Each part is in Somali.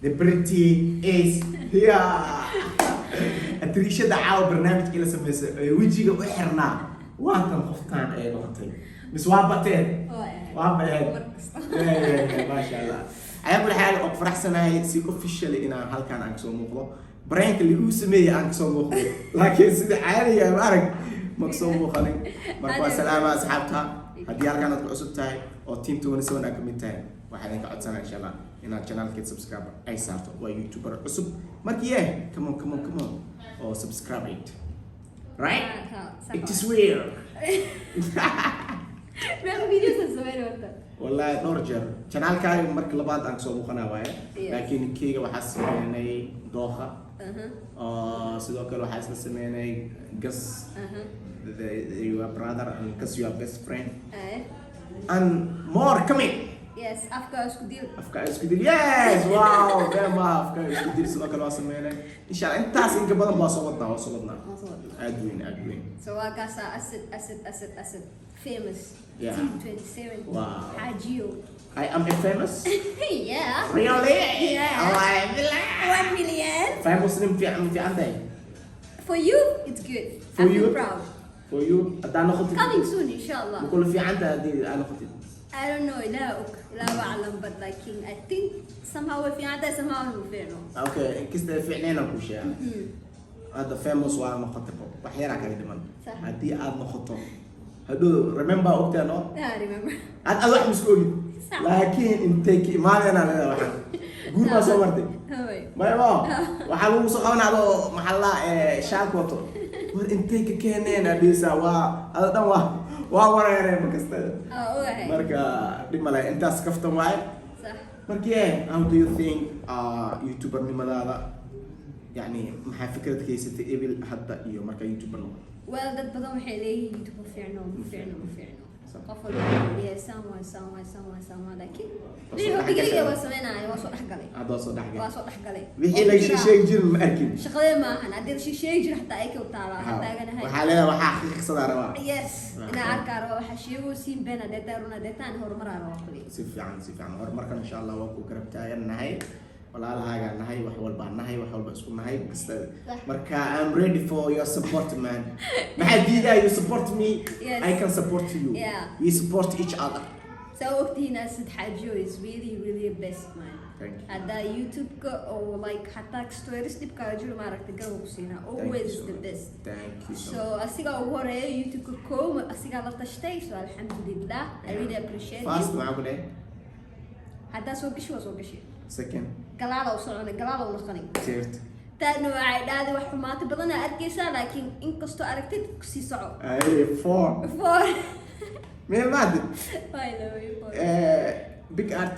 the pretty is here. التريشة عاو برنامج كلا سميس ويجي وحرنا وانتم خفتان ايه نقطي بس وابتين وابتين ما شاء الله. على كل حال أفرح سنة سي أوفيشال إن هالكان أنكسو مقلو برانك اللي هو سمي أنكسو مقلو لكن سيد عالي يا مارك مقسو مقلو مركوا سلامة أصحابتها هديار كانت العصبتها أو تيم تونسون أكملتها وحالين قعد سنة إن شاء الله إن القناة كيت سبسكرايب أي سارتو ويوتيوبر عصب مركيه كمون أو سبسكرايب إت right it is weird ما فيديو سوينا وقتها والله نورجر channel كاي مرك لبعض أنك سو مخنا واي لكن كيجا وحس إني دوخة سيدوك لو حس إني قص your brother and قص your best friend and more coming yes أفكار سكدير yes واو دائما أفكار سكدير سيدوك لو سمينا إن شاء الله أنت إنك بدل ما وصلنا أدوين سواء كاسا أسد famous Yeah. Team 27 Wow. Hajio I am a famous yeah really Yeah. oh 1 million famous في عندي for you it's good For I feel you? proud for you أنا خطي coming soon إن شاء الله بقول في عندها دي أنا خطي I don't know لا أعلم but like I think somehow في عندها somehow نفينه أوكي كيست في عينينا كل شيء هذا famous وأنا خطبه بحيرك هاي دمان صح. هدي أنا خطبه هدو remember وقتها أنا I remember أنا الله مسكوي صح. لكن أنت ما أنا لا قول ما صورتي هوي ما يبغى وحلو وصقنا على محل شاك وطو وانت كأننا ديسا هذا دم ورا يعني مكستر أوه مركا دي ملا انت سكفت معي صح مركا how do you think يوتيوبر نملا يعني مع فكرة كيسة إبل حتى إيو مركا يوتيوبر well dad badan waxay leeyihiin youtube ma fiicno qof walba leeyahay someone laakiin video waa sameynaayo waa soo dhaxgalay هذا صدق wixii وحي لا شيء جير مأركين shaqadee maahan haddii shisheeye jir xataa ay ka utaala taaganahay وحالنا وحا خصنا روا yes ina arkaa raba waxa sheego siin been adeetaruna adeetaan horumar aan waa kaliya si fiican horumarkan insha Allah waa ku garab taaganahay walaalahaaga nahay wax walba nahay wax walba isku nahay kasta marka I'm ready for your support man maxaa diidaa you support me Yes. I can support you Yeah. we support each other so waqtiina sid xajiyo is really best man thank you hadda youtube ka oo like hataa stories dibka jiro maaragtay garab ku siina always so the much. best thank you so so asiga ugu horeeya youtube ka koow asiga la tashtay so alxamdulillah I really appreciate first you maxaa ku leeyahay hadda soo gashi second galaalo socona galaalo naqanin third taana waxay dhahday wax xumaata badan aad arkaysaa laakiin inkastoo aragtid sii soco ay four for meel maad by the way for big art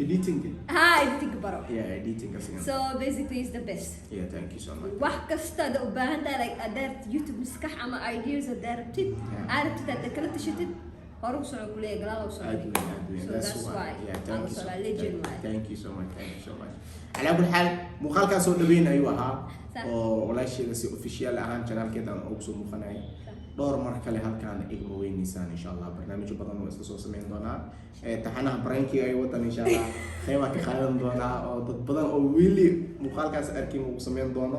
editing ha editing baro yeah editing asigan so basically it's the best yeah thank you so much wax kasta da u baahan tahay like adaart youtube maskax ama ideas adaartid aarabtid aad kala tashatid hore u soco kuleeya galaalo soco so that's why yeah thank you so much legend why thank you so much على كل حال مقال كان سو دبين ايوه صح. oo walaashayda si official ahaan channelkeedan ugu soo muuqanay dhowr mar kale halkaan igma weyniisaan insha Allah barnaamijyo badan oo isla soo sameyn doonaa taxanaha branki ay wadan insha Allah khayma ka qaadan doonaa oo dad badan oo wili muuqaalkaas arkin uu sameyn doono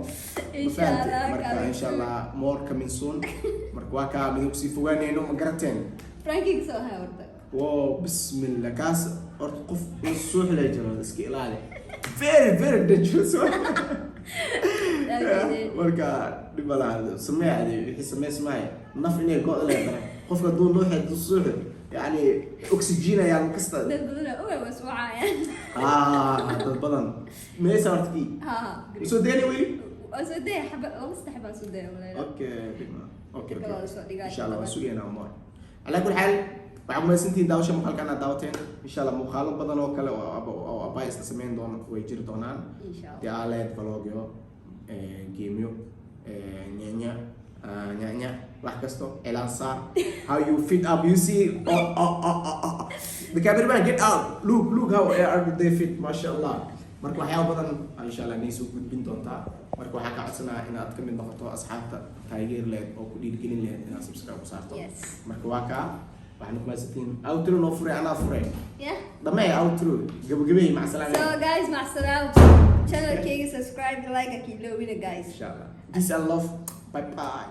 Insha Allah, marka insha Allah more coming soon marka waa ka mid ku sii fogaanayno ma garateen franking soo hay horta wow bismillah kaas orta qof suux leh jiro iska ilaali very dangerous marka dhibalaad sameeyay wixii sameysmay naf inay go'd leedahay qofka duu nooxay suux yani oxygen ayaa kasta dad badan oo way waswaacayaan dad badan meesha horti ha soo deeni weli soo day xaba wasta xaba soo day wala okay Kala soo dhigaa. insha Allah sugeena umar ala kulli hal waxaan maysantiin daawasha muuqaalkan aad daawateen insha Allah muuqaalo badan oo kale oo abay iska sameyn doona way jiri doonaan insha Allah dialeed vlogyo gameyo nyanya wax kasto elan saar how you fit up you see the cameraman get out look how are they fit mashallah marka waxyaabo badan insha Allah inay soo gudbin doontaa marka waxaa ka codsanaa inaad ka mid noqoto asxaabta taageer leed oo ku dhiirigelin leed inaad subscribe ku saarto Yes. marka waa ka waxaan ku maasantiin outro noo furay anaa furay yeah dhamay outro gabagabay mac salaam so guys مع السلامة channel كيك subscribe like أكيد لو وين guys inshallah peace and love bye bye